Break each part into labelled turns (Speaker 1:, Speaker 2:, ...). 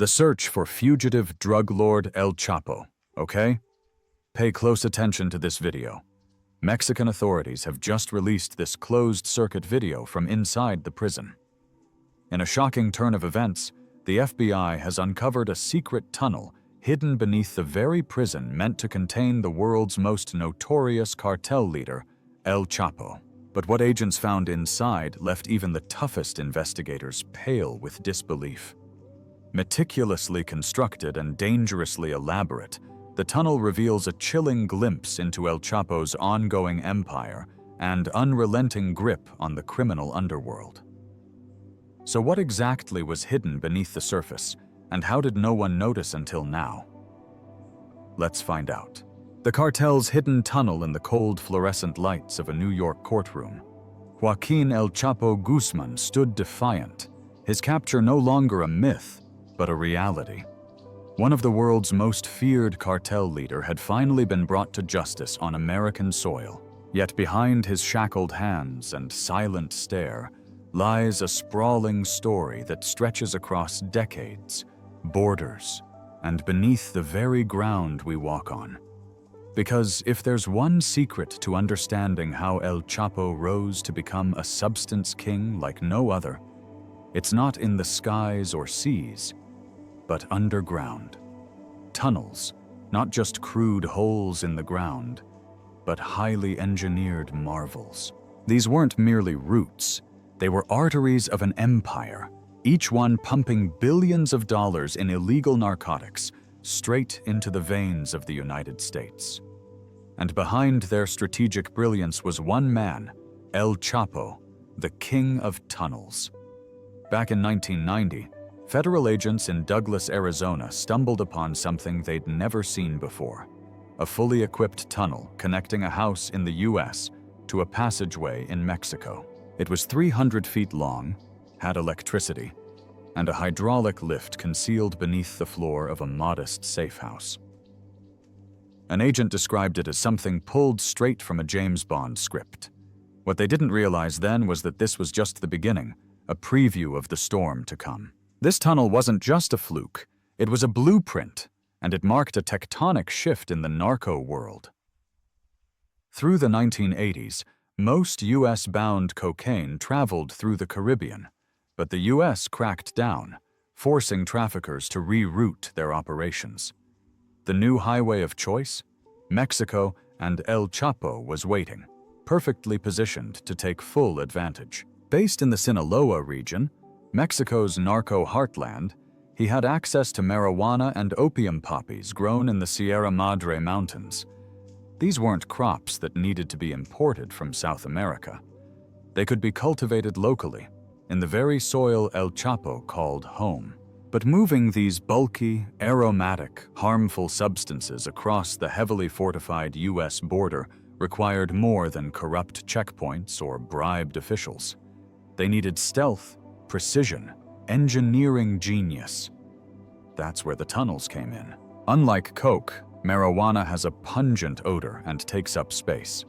Speaker 1: The search for fugitive drug lord El Chapo, okay? Pay close attention to this video. Mexican authorities have just released this closed-circuit video from inside the prison. In a shocking turn of events, the FBI has uncovered a secret tunnel hidden beneath the very prison meant to contain the world's most notorious cartel leader, El Chapo. But what agents found inside left even the toughest investigators pale with disbelief. Meticulously constructed and dangerously elaborate, the tunnel reveals a chilling glimpse into El Chapo's ongoing empire and unrelenting grip on the criminal underworld. So what exactly was hidden beneath the surface, and how did no one notice until now? Let's find out. The cartel's hidden tunnel in the cold fluorescent lights of a New York courtroom. Joaquin El Chapo Guzman stood defiant, his capture no longer a myth, but a reality. One of the world's most feared cartel leader had finally been brought to justice on American soil. Yet behind his shackled hands and silent stare lies a sprawling story that stretches across decades, borders, and beneath the very ground we walk on. Because if there's one secret to understanding how El Chapo rose to become a substance king like no other, it's not in the skies or seas, but underground. Tunnels, not just crude holes in the ground, but highly engineered marvels. These weren't merely routes, they were arteries of an empire, each one pumping billions of dollars in illegal narcotics straight into the veins of the United States. And behind their strategic brilliance was one man, El Chapo, the king of tunnels. Back in 1990, federal agents in Douglas, Arizona stumbled upon something they'd never seen before: a fully equipped tunnel connecting a house in the US to a passageway in Mexico. It was 300 feet long, had electricity, and a hydraulic lift concealed beneath the floor of a modest safe house. An agent described it as something pulled straight from a James Bond script. What they didn't realize then was that this was just the beginning, a preview of the storm to come. This tunnel wasn't just a fluke, it was a blueprint, and it marked a tectonic shift in the narco world. Through the 1980s, most US-bound cocaine traveled through the Caribbean, but the US cracked down, forcing traffickers to reroute their operations. The new highway of choice, Mexico, and El Chapo was waiting, perfectly positioned to take full advantage. Based in the Sinaloa region, Mexico's narco heartland, he had access to marijuana and opium poppies grown in the Sierra Madre Mountains. These weren't crops that needed to be imported from South America. They could be cultivated locally, in the very soil El Chapo called home. But moving these bulky, aromatic, harmful substances across the heavily fortified US border required more than corrupt checkpoints or bribed officials. They needed stealth, precision, engineering genius. That's where the tunnels came in. Unlike coke, marijuana has a pungent odor and takes up space.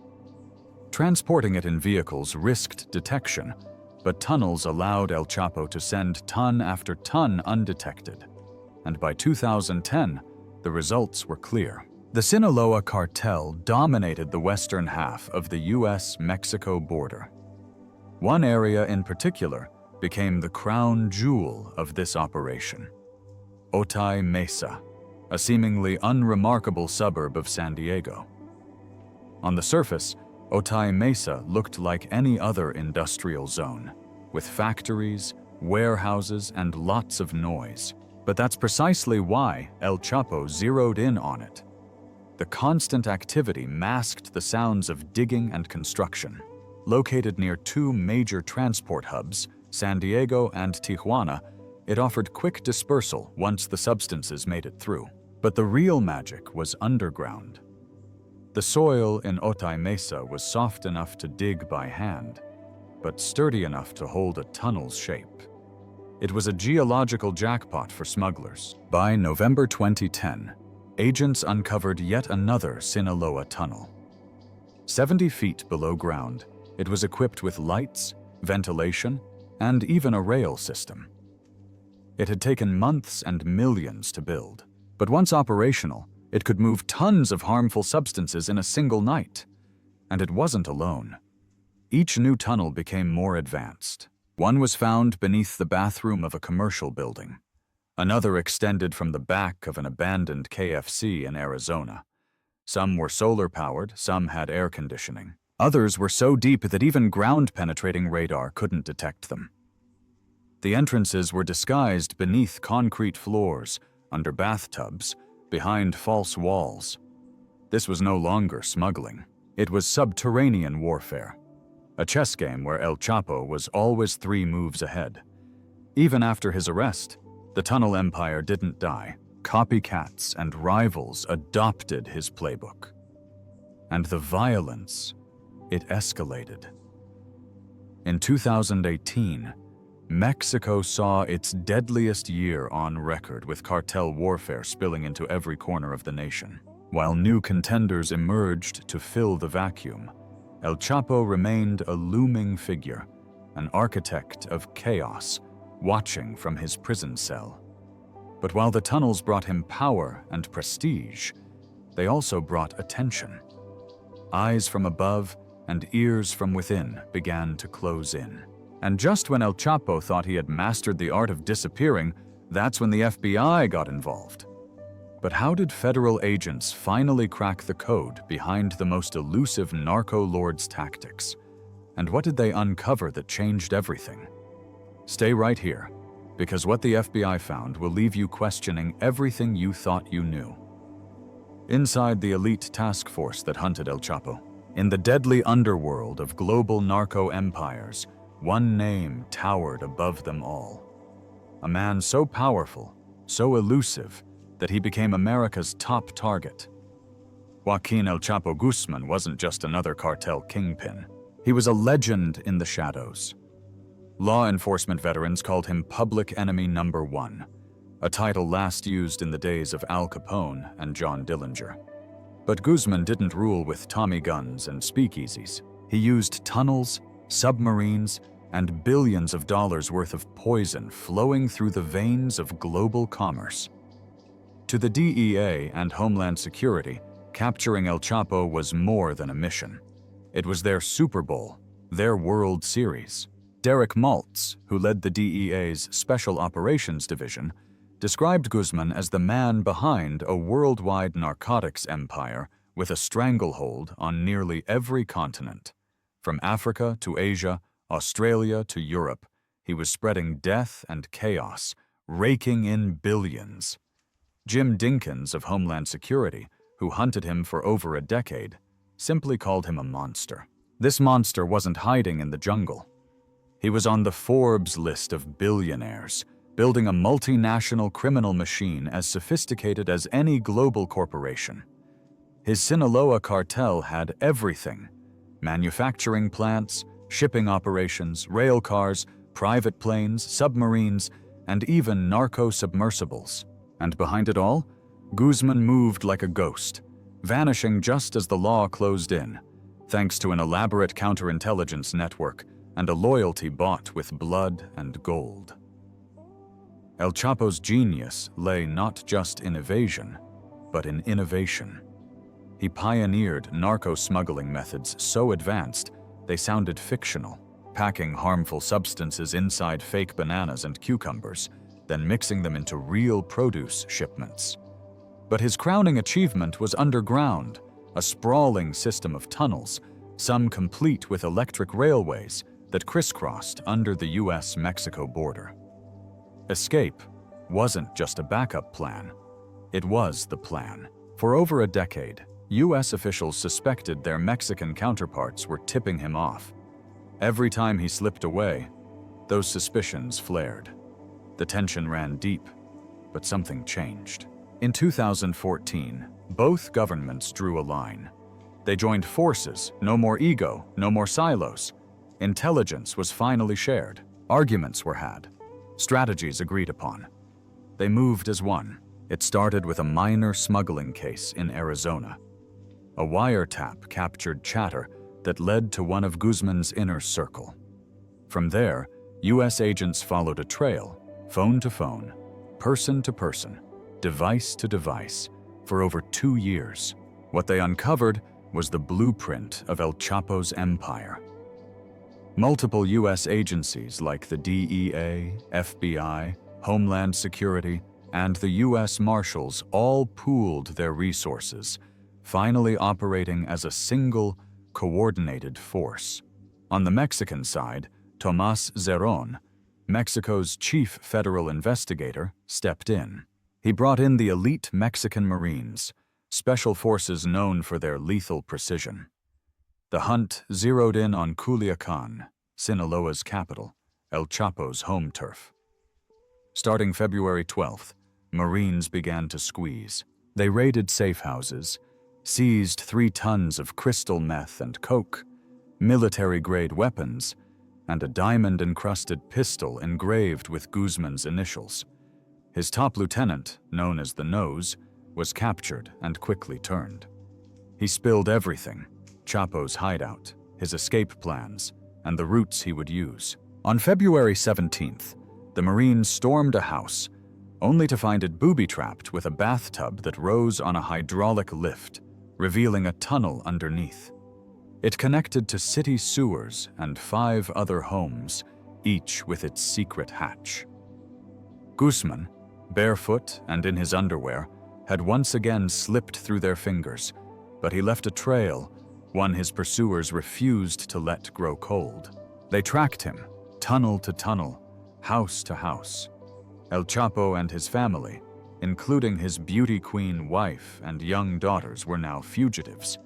Speaker 1: Transporting it in vehicles risked detection, but tunnels allowed El Chapo to send ton after ton undetected. And by 2010, the results were clear. The Sinaloa cartel dominated the western half of the US-Mexico border. One area in particular became the crown jewel of this operation: Otay Mesa, a seemingly unremarkable suburb of San Diego. On the surface, Otay Mesa looked like any other industrial zone, with factories, warehouses, and lots of noise. But that's precisely why El Chapo zeroed in on it. The constant activity masked the sounds of digging and construction. Located near two major transport hubs, San Diego and Tijuana, it offered quick dispersal once the substances made it through. But the real magic was underground. The soil in Otay Mesa was soft enough to dig by hand, but sturdy enough to hold a tunnel's shape. It was a geological jackpot for smugglers. By November 2010, agents uncovered yet another Sinaloa tunnel. 70 feet below ground, it was equipped with lights, ventilation, and even a rail system. It had taken months and millions to build, but once operational, it could move tons of harmful substances in a single night. And it wasn't alone. Each new tunnel became more advanced. One was found beneath the bathroom of a commercial building. Another extended from the back of an abandoned KFC in Arizona. Some were solar-powered, some had air conditioning. Others were so deep that even ground-penetrating radar couldn't detect them. The entrances were disguised beneath concrete floors, under bathtubs, behind false walls. This was no longer smuggling. It was subterranean warfare. A chess game where El Chapo was always 3 moves ahead. Even after his arrest, the tunnel empire didn't die. Copycats and rivals adopted his playbook. And the violence, it escalated. In 2018, Mexico saw its deadliest year on record, with cartel warfare spilling into every corner of the nation. While new contenders emerged to fill the vacuum, El Chapo remained a looming figure, an architect of chaos, watching from his prison cell. But while the tunnels brought him power and prestige, they also brought attention. Eyes from above and ears from within began to close in. And just when El Chapo thought he had mastered the art of disappearing, that's when the FBI got involved. But how did federal agents finally crack the code behind the most elusive narco lord's tactics? And what did they uncover that changed everything? Stay right here, because what the FBI found will leave you questioning everything you thought you knew. Inside the elite task force that hunted El Chapo, in the deadly underworld of global narco empires, one name towered above them all. A man so powerful, so elusive, that he became America's top target. Joaquin El Chapo Guzman wasn't just another cartel kingpin. He was a legend in the shadows. Law enforcement veterans called him Public Enemy Number 1, a title last used in the days of Al Capone and John Dillinger. But Guzman didn't rule with Tommy guns and speakeasies. He used tunnels, submarines, and billions of dollars worth of poison flowing through the veins of global commerce. To the DEA and Homeland Security, capturing El Chapo was more than a mission. It was their Super Bowl, their World Series. Derek Maltz, who led the DEA's Special Operations Division, described Guzman as the man behind a worldwide narcotics empire with a stranglehold on nearly every continent. From Africa to Asia, Australia to Europe, he was spreading death and chaos, raking in billions. Jim Dinkins of Homeland Security, who hunted him for over a decade, simply called him a monster. This monster wasn't hiding in the jungle. He was on the Forbes list of billionaires, building a multinational criminal machine as sophisticated as any global corporation. His Sinaloa cartel had everything: manufacturing plants, shipping operations, rail cars, private planes, submarines, and even narco-submersibles. And behind it all, Guzman moved like a ghost, vanishing just as the law closed in, thanks to an elaborate counterintelligence network and a loyalty bought with blood and gold. El Chapo's genius lay not just in evasion, but in innovation. He pioneered narco-smuggling methods so advanced they sounded fictional, packing harmful substances inside fake bananas and cucumbers, then mixing them into real produce shipments. But his crowning achievement was underground, a sprawling system of tunnels, some complete with electric railways that crisscrossed under the US-Mexico border. Escape wasn't just a backup plan, it was the plan. For over a decade, US officials suspected their Mexican counterparts were tipping him off. Every time he slipped away, those suspicions flared. The tension ran deep, but something changed. In 2014, both governments drew a line. They joined forces, no more ego, no more silos. Intelligence was finally shared, arguments were had, strategies agreed upon. They moved as one. It started with a minor smuggling case in Arizona. A wiretap captured chatter that led to one of Guzman's inner circle. From there, US agents followed a trail, phone to phone, person to person, device to device, for over 2 years. What they uncovered was the blueprint of El Chapo's empire. Multiple U.S. agencies like the DEA, FBI, Homeland Security, and the U.S. Marshals all pooled their resources, finally operating as a single, coordinated force. On the Mexican side, Tomás Zerón, Mexico's chief federal investigator, stepped in. He brought in the elite Mexican Marines, special forces known for their lethal precision. The hunt zeroed in on Culiacán, Sinaloa's capital, El Chapo's home turf. Starting February 12th, Marines began to squeeze. They raided safe houses, seized 3 tons of crystal meth and coke, military-grade weapons, and a diamond-encrusted pistol engraved with Guzman's initials. His top lieutenant, known as the Nose, was captured and quickly turned. He spilled everything: Chapo's hideout, his escape plans, and the routes he would use. On February 17th, the Marines stormed a house, only to find it booby-trapped with a bathtub that rose on a hydraulic lift, revealing a tunnel underneath. It connected to city sewers and 5 other homes, each with its secret hatch. Guzman, barefoot and in his underwear, had once again slipped through their fingers, but he left a trail, one his pursuers refused to let grow cold. They tracked him, tunnel to tunnel, house to house. El Chapo and his family, including his beauty queen wife and young daughters, were now fugitives.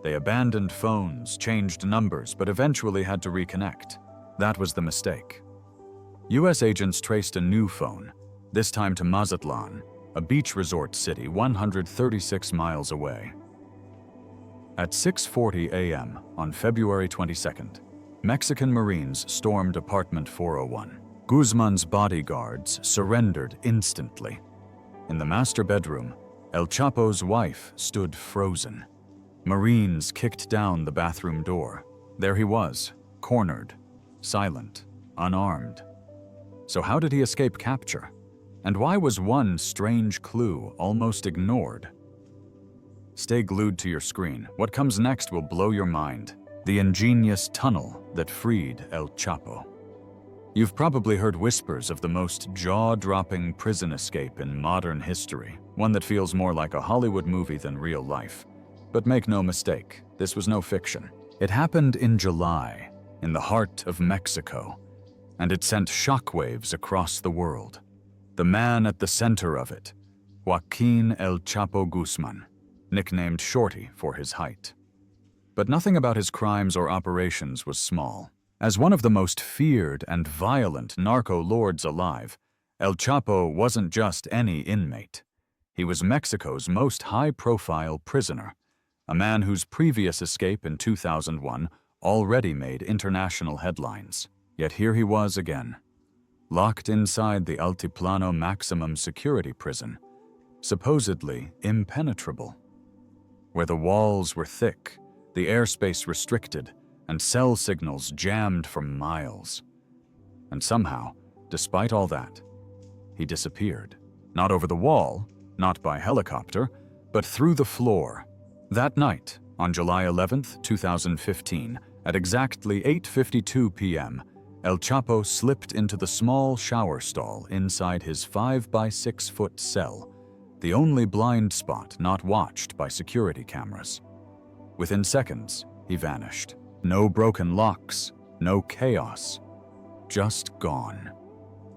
Speaker 1: They abandoned phones, changed numbers, but eventually had to reconnect. That was the mistake. U.S. agents traced a new phone, this time to Mazatlan, a beach resort city 136 miles away. At 6:40 a.m. on February 22nd, Mexican Marines stormed apartment 401. Guzman's bodyguards surrendered instantly. In the master bedroom, El Chapo's wife stood frozen. Marines kicked down the bathroom door. There he was, cornered, silent, unarmed. So how did he escape capture? And why was one strange clue almost ignored? Stay glued to your screen. What comes next will blow your mind. The ingenious tunnel that freed El Chapo. You've probably heard whispers of the most jaw-dropping prison escape in modern history, one that feels more like a Hollywood movie than real life. But make no mistake, this was no fiction. It happened in July, in the heart of Mexico, and it sent shockwaves across the world. The man at the center of it, Joaquin El Chapo Guzman, nicknamed Shorty for his height. But nothing about his crimes or operations was small. As one of the most feared and violent narco-lords alive, El Chapo wasn't just any inmate. He was Mexico's most high-profile prisoner, a man whose previous escape in 2001 already made international headlines. Yet here he was again, locked inside the Altiplano maximum security prison, supposedly impenetrable, where the walls were thick, the airspace restricted, and cell signals jammed for miles. And somehow, despite all that, he disappeared. Not over the wall, not by helicopter, but through the floor. That night, on July 11th, 2015, at exactly 8:52 p.m., El Chapo slipped into the small shower stall inside his 5-by-6-foot cell, the only blind spot not watched by security cameras. Within seconds, he vanished. No broken locks, no chaos, just gone.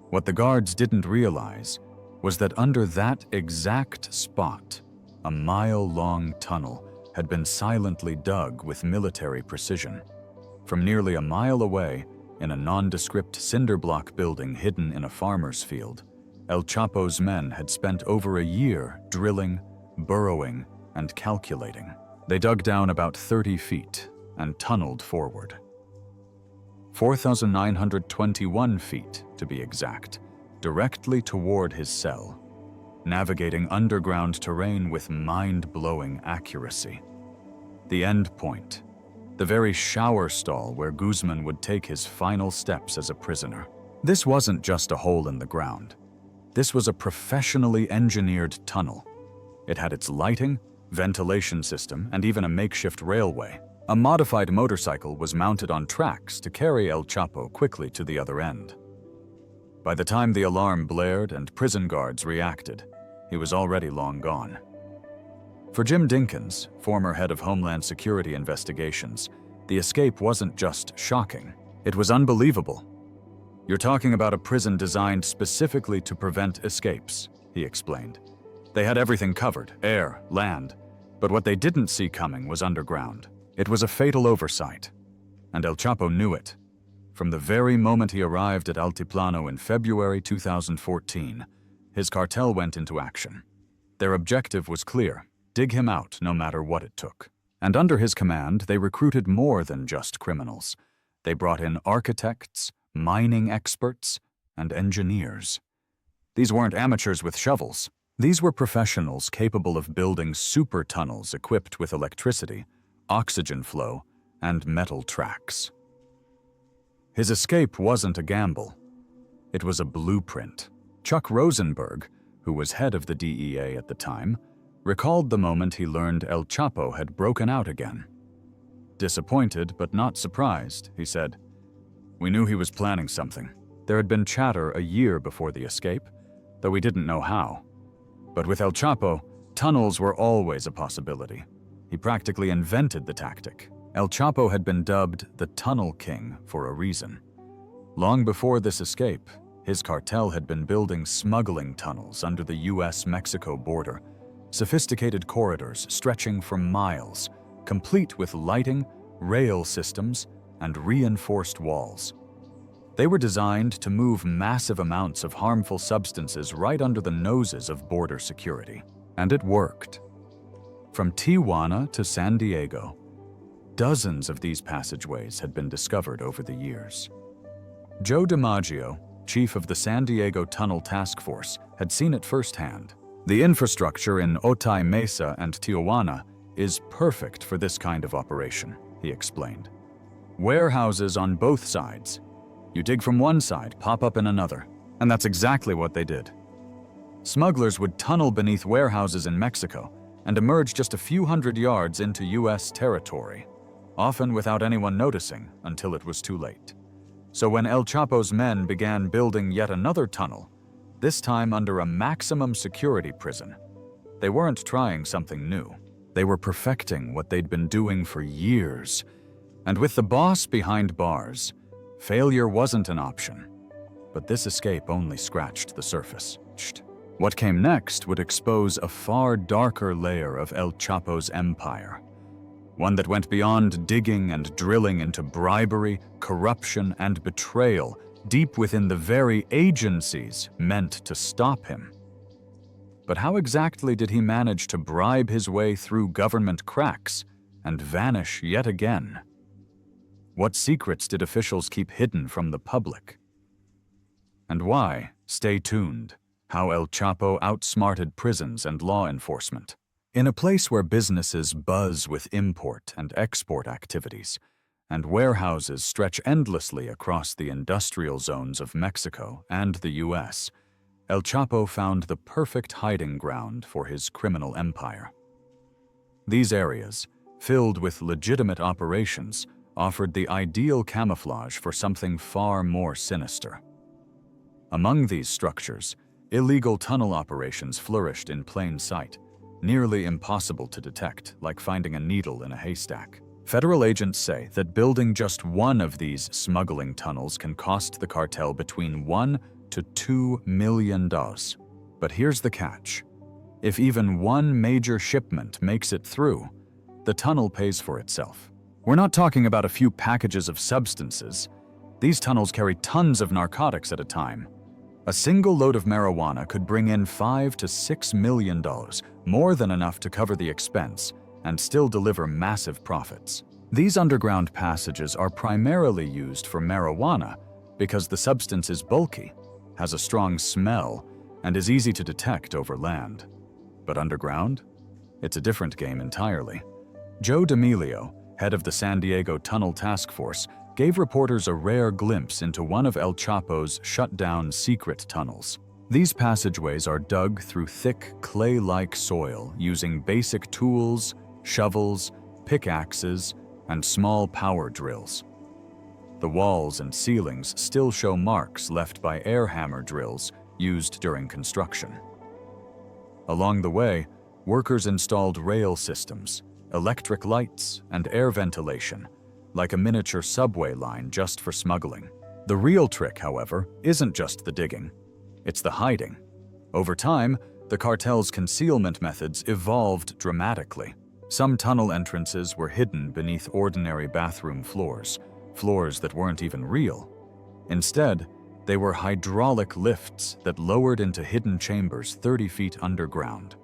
Speaker 1: What the guards didn't realize was that under that exact spot, a mile-long tunnel had been silently dug with military precision. From nearly a mile away, in a nondescript cinder block building hidden in a farmer's field, El Chapo's men had spent over a year drilling, burrowing, and calculating. They dug down about 30 feet and tunneled forward. 4,921 feet, to be exact, directly toward his cell, navigating underground terrain with mind-blowing accuracy. The end point, the very shower stall where Guzman would take his final steps as a prisoner. This wasn't just a hole in the ground. This was a professionally engineered tunnel. It had its lighting, ventilation system, and even a makeshift railway. A modified motorcycle was mounted on tracks to carry El Chapo quickly to the other end. By the time the alarm blared and prison guards reacted, he was already long gone. For Jim Dinkins, former head of Homeland Security investigations, the escape wasn't just shocking, it was unbelievable. "You're talking about a prison designed specifically to prevent escapes," he explained. "They had everything covered, air, land, but what they didn't see coming was underground. It was a fatal oversight, and El Chapo knew it. From the very moment he arrived at Altiplano in February 2014, his cartel went into action. Their objective was clear: dig him out no matter what it took. And under his command, they recruited more than just criminals. They brought in architects, mining experts, and engineers. These weren't amateurs with shovels. These were professionals capable of building super tunnels equipped with electricity, oxygen flow, and metal tracks. His escape wasn't a gamble. It was a blueprint. Chuck Rosenberg, who was head of the DEA at the time, recalled the moment he learned El Chapo had broken out again. Disappointed but not surprised, he said, "We knew he was planning something. There had been chatter a year before the escape, though we didn't know how. But with El Chapo, tunnels were always a possibility. He practically invented the tactic. El Chapo had been dubbed the Tunnel King for a reason. Long before this escape, his cartel had been building smuggling tunnels under the US-Mexico border, sophisticated corridors stretching for miles, complete with lighting, rail systems, and reinforced walls. They were designed to move massive amounts of harmful substances right under the noses of border security. And it worked. From Tijuana to San Diego, dozens of these passageways had been discovered over the years. Joe DiMaggio, chief of the San Diego Tunnel Task Force, had seen it firsthand. "The infrastructure in Otay Mesa and Tijuana is perfect for this kind of operation," he explained. "Warehouses on both sides. You dig from one side, pop up in another." And that's exactly what they did. Smugglers would tunnel beneath warehouses in Mexico and emerge just a few hundred yards into US territory, often without anyone noticing until it was too late. So when El Chapo's men began building yet another tunnel, this time under a maximum security prison, they weren't trying something new. They were perfecting what they'd been doing for years. And with the boss behind bars, failure wasn't an option. But this escape only scratched the surface. What came next would expose a far darker layer of El Chapo's empire, one that went beyond digging and drilling into bribery, corruption, and betrayal deep within the very agencies meant to stop him. But how exactly did he manage to bribe his way through government cracks and vanish yet again? What secrets did officials keep hidden from the public? And why, stay tuned, how El Chapo outsmarted prisons and law enforcement. In a place where businesses buzz with import and export activities, and warehouses stretch endlessly across the industrial zones of Mexico and the US, El Chapo found the perfect hiding ground for his criminal empire. These areas, filled with legitimate operations, offered the ideal camouflage for something far more sinister. Among these structures, illegal tunnel operations flourished in plain sight, nearly impossible to detect, like finding a needle in a haystack. Federal agents say that building just one of these smuggling tunnels can cost the cartel between $1 to $2 million. But here's the catch. If even one major shipment makes it through, the tunnel pays for itself. We're not talking about a few packages of substances. These tunnels carry tons of narcotics at a time. A single load of marijuana could bring in $5 to $6 million, more than enough to cover the expense, and still deliver massive profits. These underground passages are primarily used for marijuana because the substance is bulky, has a strong smell, and is easy to detect over land. But underground? It's a different game entirely. Joe D'Amelio, head of the San Diego Tunnel Task Force, gave reporters a rare glimpse into one of El Chapo's shut-down secret tunnels. These passageways are dug through thick, clay-like soil using basic tools, shovels, pickaxes, and small power drills. The walls and ceilings still show marks left by air hammer drills used during construction. Along the way, workers installed rail systems, electric lights, and air ventilation, like a miniature subway line just for smuggling. The real trick, however, isn't just the digging. It's the hiding. Over time, the cartel's concealment methods evolved dramatically. Some tunnel entrances were hidden beneath ordinary bathroom floors that weren't even real. Instead, they were hydraulic lifts that lowered into hidden chambers 30 feet underground.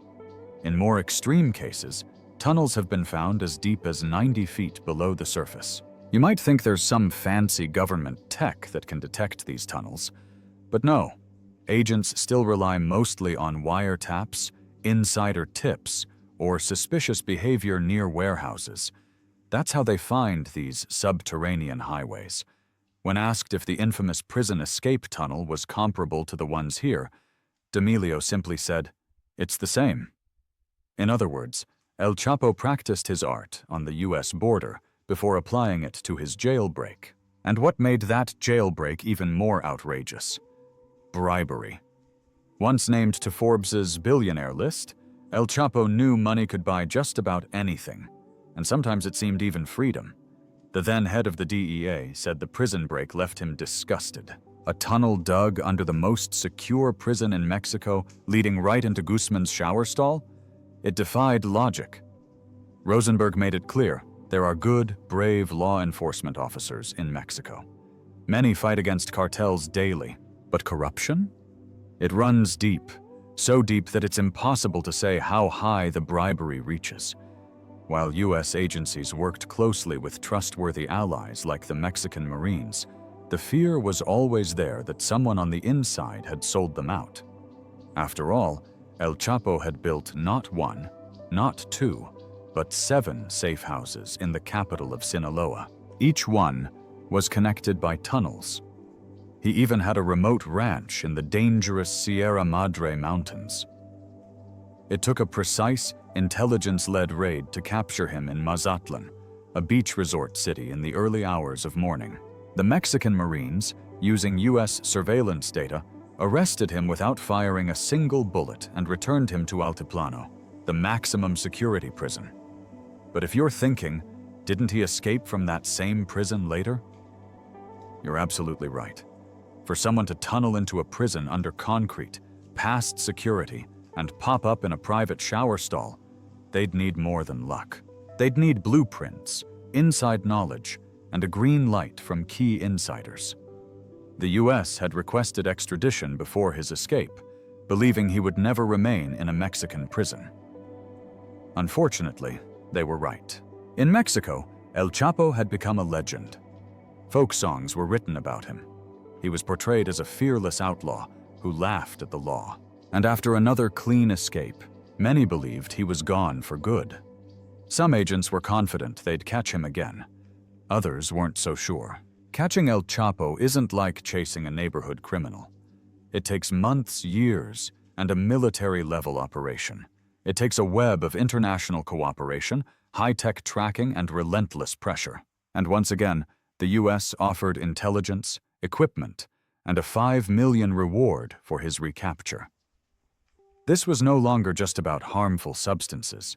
Speaker 1: In more extreme cases, tunnels have been found as deep as 90 feet below the surface. You might think there's some fancy government tech that can detect these tunnels, but no. Agents still rely mostly on wiretaps, insider tips, or suspicious behavior near warehouses. That's how they find these subterranean highways. When asked if the infamous prison escape tunnel was comparable to the ones here, D'Amelio simply said, "It's the same." In other words, El Chapo practiced his art on the US border before applying it to his jailbreak. And what made that jailbreak even more outrageous? Bribery. Once named to Forbes's billionaire list, El Chapo knew money could buy just about anything, and sometimes it seemed even freedom. The then head of the DEA said the prison break left him disgusted. A tunnel dug under the most secure prison in Mexico, leading right into Guzman's shower stall? It defied logic. Rosenberg made it clear there are good, brave law enforcement officers in Mexico. Many fight against cartels daily, but corruption? It runs deep, so deep that it's impossible to say how high the bribery reaches. While US agencies worked closely with trustworthy allies like the Mexican Marines, the fear was always there that someone on the inside had sold them out. After all, El Chapo had built not one, not two, but 7 safe houses in the capital of Sinaloa. Each one was connected by tunnels. He even had a remote ranch in the dangerous Sierra Madre Mountains. It took a precise, intelligence-led raid to capture him in Mazatlan, a beach resort city in the early hours of morning. The Mexican Marines, using US surveillance data, arrested him without firing a single bullet and returned him to Altiplano, the maximum security prison. But if you're thinking, didn't he escape from that same prison later? You're absolutely right. For someone to tunnel into a prison under concrete, past security, and pop up in a private shower stall, they'd need more than luck. They'd need blueprints, inside knowledge, and a green light from key insiders. The US had requested extradition before his escape, believing he would never remain in a Mexican prison. Unfortunately, they were right. In Mexico, El Chapo had become a legend. Folk songs were written about him. He was portrayed as a fearless outlaw who laughed at the law. And after another clean escape, many believed he was gone for good. Some agents were confident they'd catch him again. Others weren't so sure. Catching El Chapo isn't like chasing a neighborhood criminal. It takes months, years, and a military-level operation. It takes a web of international cooperation, high-tech tracking, and relentless pressure. And once again, the US offered intelligence, equipment, and a $5 million reward for his recapture. This was no longer just about harmful substances.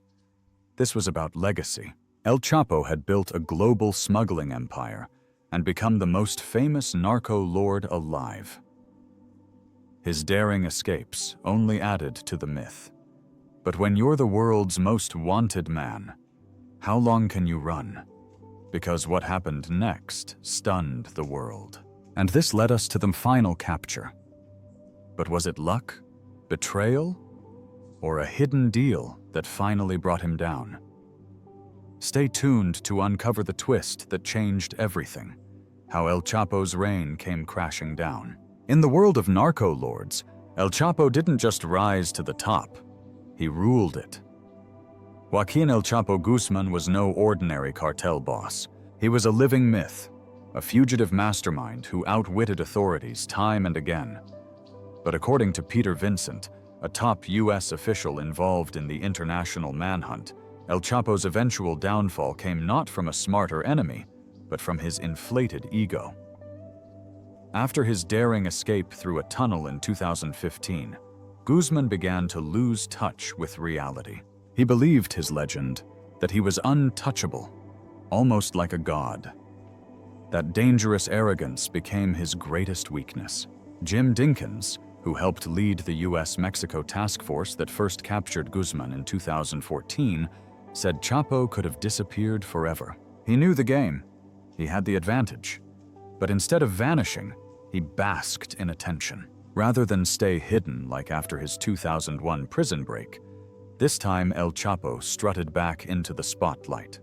Speaker 1: This was about legacy. El Chapo had built a global smuggling empire and become the most famous narco lord alive. His daring escapes only added to the myth. But when you're the world's most wanted man, how long can you run? Because what happened next stunned the world. And this led us to the final capture. But was it luck, betrayal, or a hidden deal that finally brought him down? Stay tuned to uncover the twist that changed everything, how El Chapo's reign came crashing down. In the world of narco lords, El Chapo didn't just rise to the top, he ruled it. Joaquin El Chapo Guzman was no ordinary cartel boss. He was a living myth, a fugitive mastermind who outwitted authorities time and again. But according to Peter Vincent, a top U.S. official involved in the international manhunt, El Chapo's eventual downfall came not from a smarter enemy, but from his inflated ego. After his daring escape through a tunnel in 2015, Guzman began to lose touch with reality. He believed his legend, that he was untouchable, almost like a god. That dangerous arrogance became his greatest weakness. Jim Dinkins, who helped lead the U.S.-Mexico task force that first captured Guzman in 2014, said Chapo could have disappeared forever. He knew the game. He had the advantage. But instead of vanishing, he basked in attention. Rather than stay hidden like after his 2001 prison break, this time El Chapo strutted back into the spotlight.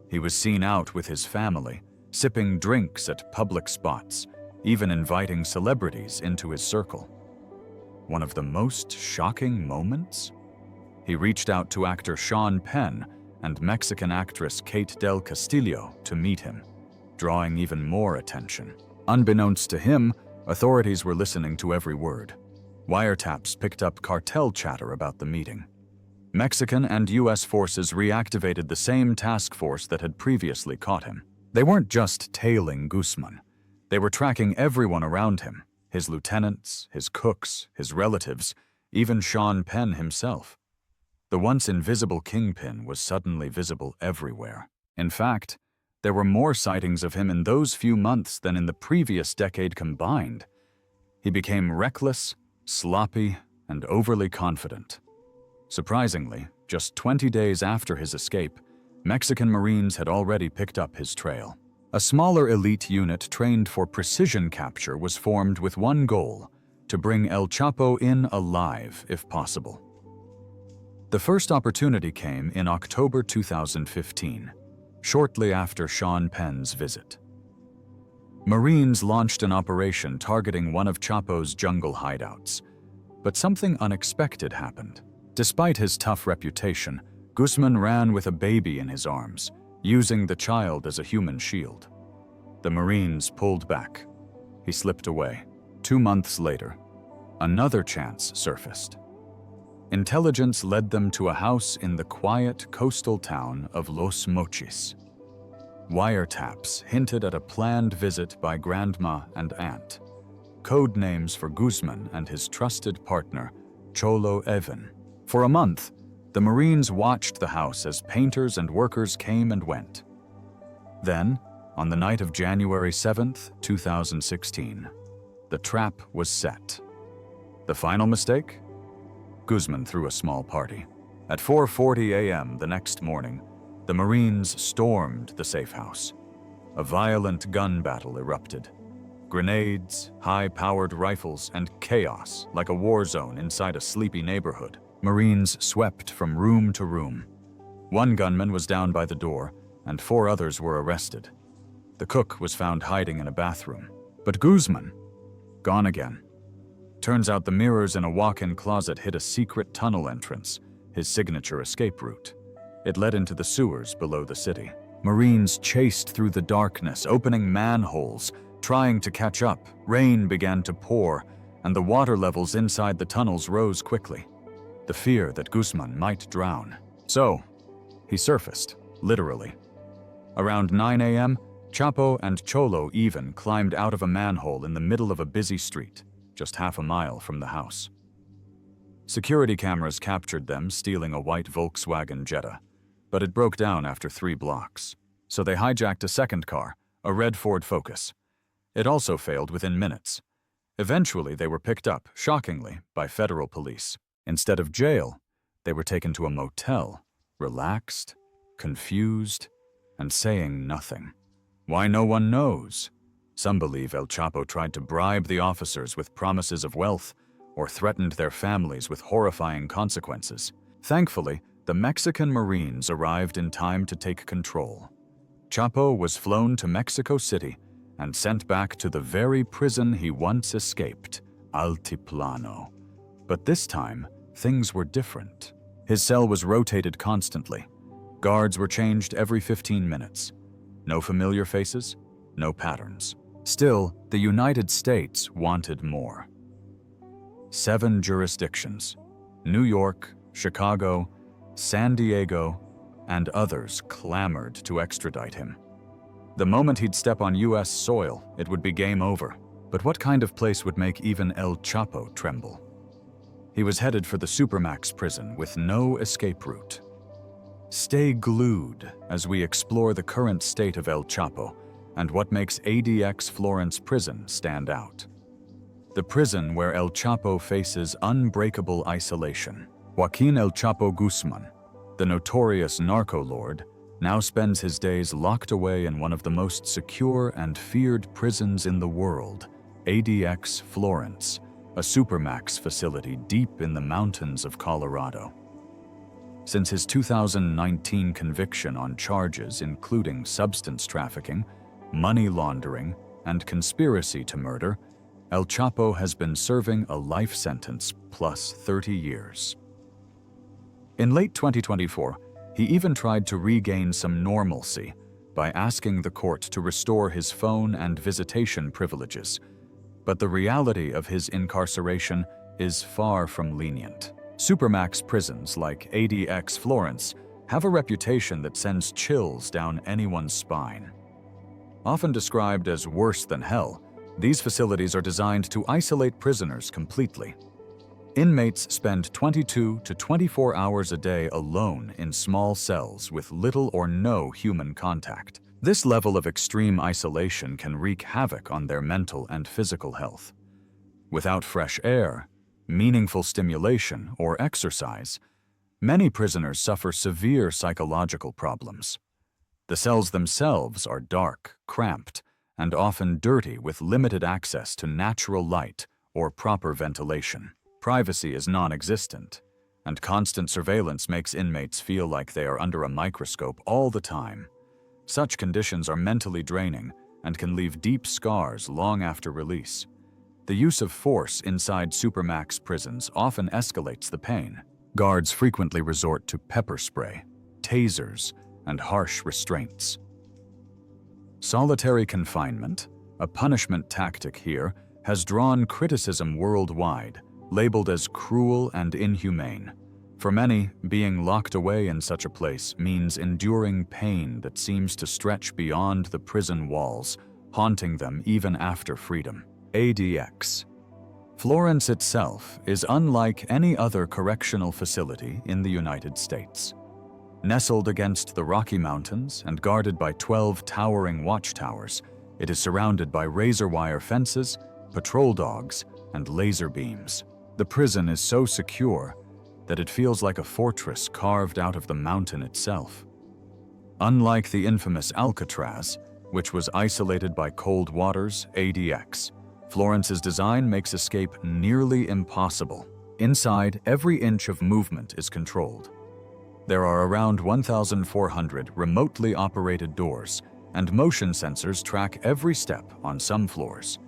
Speaker 1: He was seen out with his family, sipping drinks at public spots, even inviting celebrities into his circle. One of the most shocking moments? He reached out to actor Sean Penn and Mexican actress Kate Del Castillo to meet him, drawing even more attention. Unbeknownst to him, authorities were listening to every word. Wiretaps picked up cartel chatter about the meeting. Mexican and U.S. forces reactivated the same task force that had previously caught him. They weren't just tailing Guzman. They were tracking everyone around him, his lieutenants, his cooks, his relatives, even Sean Penn himself. The once invisible kingpin was suddenly visible everywhere. In fact, there were more sightings of him in those few months than in the previous decade combined. He became reckless, sloppy, and overly confident. Surprisingly, just 20 days after his escape, Mexican Marines had already picked up his trail. A smaller elite unit trained for precision capture was formed with one goal: to bring El Chapo in alive if possible. The first opportunity came in October 2015, shortly after Sean Penn's visit. Marines launched an operation targeting one of Chapo's jungle hideouts, but something unexpected happened. Despite his tough reputation, Guzman ran with a baby in his arms, using the child as a human shield. The Marines pulled back. He slipped away. 2 months later, another chance surfaced. Intelligence led them to a house in the quiet coastal town of Los Mochis. Wiretaps hinted at a planned visit by grandma and aunt, code names for Guzman and his trusted partner, Cholo Evan. For a month, the Marines watched the house as painters and workers came and went. Then, on the night of January 7th, 2016, the trap was set. The final mistake? Guzman threw a small party. At 4:40 a.m. the next morning, the Marines stormed the safe house. A violent gun battle erupted. Grenades, high-powered rifles, and chaos like a war zone inside a sleepy neighborhood. Marines swept from room to room. One gunman was down by the door, and 4 others were arrested. The cook was found hiding in a bathroom. But Guzman, gone again. Turns out the mirrors in a walk-in closet hid a secret tunnel entrance, his signature escape route. It led into the sewers below the city. Marines chased through the darkness, opening manholes, trying to catch up. Rain began to pour, and the water levels inside the tunnels rose quickly. The fear that Guzman might drown. So, he surfaced, literally. Around 9 a.m., Chapo and Cholo even climbed out of a manhole in the middle of a busy street, just half a mile from the house. Security cameras captured them stealing a white Volkswagen Jetta, but it broke down after 3 blocks. So they hijacked a second car, a red Ford Focus. It also failed within minutes. Eventually, they were picked up, shockingly, by federal police. Instead of jail, they were taken to a motel, relaxed, confused, and saying nothing. Why, no one knows. Some believe El Chapo tried to bribe the officers with promises of wealth or threatened their families with horrifying consequences. Thankfully, the Mexican Marines arrived in time to take control. Chapo was flown to Mexico City and sent back to the very prison he once escaped, Altiplano. But this time, things were different. His cell was rotated constantly. Guards were changed every 15 minutes. No familiar faces, no patterns. Still, the United States wanted more. 7 jurisdictions, New York, Chicago, San Diego, and others clamored to extradite him. The moment he'd step on US soil, it would be game over. But what kind of place would make even El Chapo tremble? He was headed for the Supermax prison with no escape route. Stay glued as we explore the current state of El Chapo and what makes ADX Florence prison stand out. The prison where El Chapo faces unbreakable isolation. Joaquin El Chapo Guzman, the notorious narco lord, now spends his days locked away in one of the most secure and feared prisons in the world, ADX Florence, a Supermax facility deep in the mountains of Colorado. Since his 2019 conviction on charges including substance trafficking, money laundering, and conspiracy to murder, El Chapo has been serving a life sentence plus 30 years. In late 2024, he even tried to regain some normalcy by asking the court to restore his phone and visitation privileges. But the reality of his incarceration is far from lenient. Supermax prisons like ADX Florence have a reputation that sends chills down anyone's spine. Often described as worse than hell, these facilities are designed to isolate prisoners completely. Inmates spend 22 to 24 hours a day alone in small cells with little or no human contact. This level of extreme isolation can wreak havoc on their mental and physical health. Without fresh air, meaningful stimulation, or exercise, many prisoners suffer severe psychological problems. The cells themselves are dark, cramped, and often dirty with limited access to natural light or proper ventilation. Privacy is non-existent, and constant surveillance makes inmates feel like they are under a microscope all the time. Such conditions are mentally draining and can leave deep scars long after release. The use of force inside Supermax prisons often escalates the pain. Guards frequently resort to pepper spray, tasers, and harsh restraints. Solitary confinement, a punishment tactic here, has drawn criticism worldwide, labeled as cruel and inhumane. For many, being locked away in such a place means enduring pain that seems to stretch beyond the prison walls, haunting them even after freedom. ADX. Florence itself is unlike any other correctional facility in the United States. Nestled against the Rocky Mountains and guarded by 12 towering watchtowers, it is surrounded by razor wire fences, patrol dogs, and laser beams. The prison is so secure that it feels like a fortress carved out of the mountain itself. Unlike the infamous Alcatraz, which was isolated by cold waters, ADX, Florence's design makes escape nearly impossible. Inside, every inch of movement is controlled. There are around 1,400 remotely operated doors, and motion sensors track every step on some floors.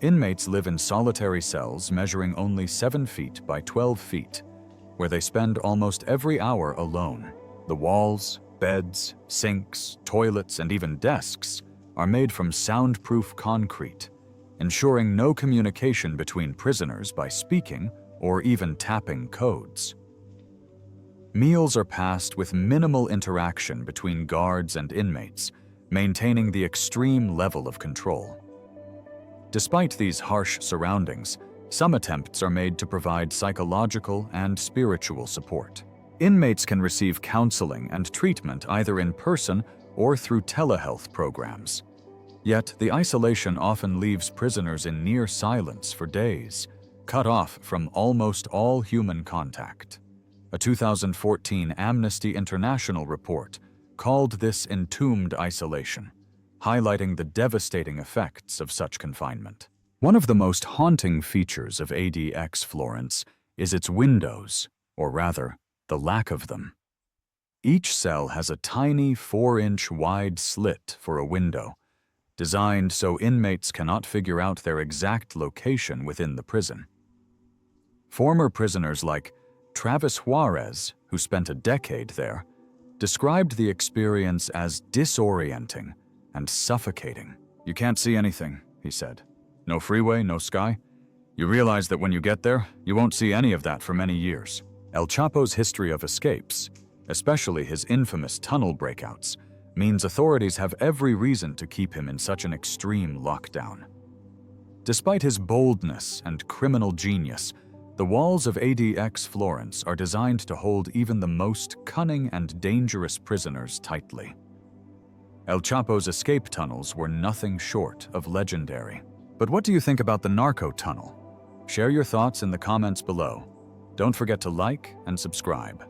Speaker 1: Inmates live in solitary cells measuring only 7 feet by 12 feet, where they spend almost every hour alone. The walls, beds, sinks, toilets, and even desks are made from soundproof concrete, ensuring no communication between prisoners by speaking or even tapping codes. Meals are passed with minimal interaction between guards and inmates, maintaining the extreme level of control. Despite these harsh surroundings, some attempts are made to provide psychological and spiritual support. Inmates can receive counseling and treatment either in person or through telehealth programs. Yet, the isolation often leaves prisoners in near silence for days, cut off from almost all human contact. A 2014 Amnesty International report called this entombed isolation, highlighting the devastating effects of such confinement. One of the most haunting features of ADX Florence is its windows, or rather, the lack of them. Each cell has a tiny 4-inch wide slit for a window, designed so inmates cannot figure out their exact location within the prison. Former prisoners like Travis Juarez, who spent a decade there, described the experience as disorienting and suffocating. You can't see anything, he said. No freeway, no sky. You realize that when you get there, you won't see any of that for many years. El Chapo's history of escapes, especially his infamous tunnel breakouts, means authorities have every reason to keep him in such an extreme lockdown. Despite his boldness and criminal genius, the walls of ADX Florence are designed to hold even the most cunning and dangerous prisoners tightly. El Chapo's escape tunnels were nothing short of legendary. But what do you think about the narco tunnel? Share your thoughts in the comments below. Don't forget to like and subscribe.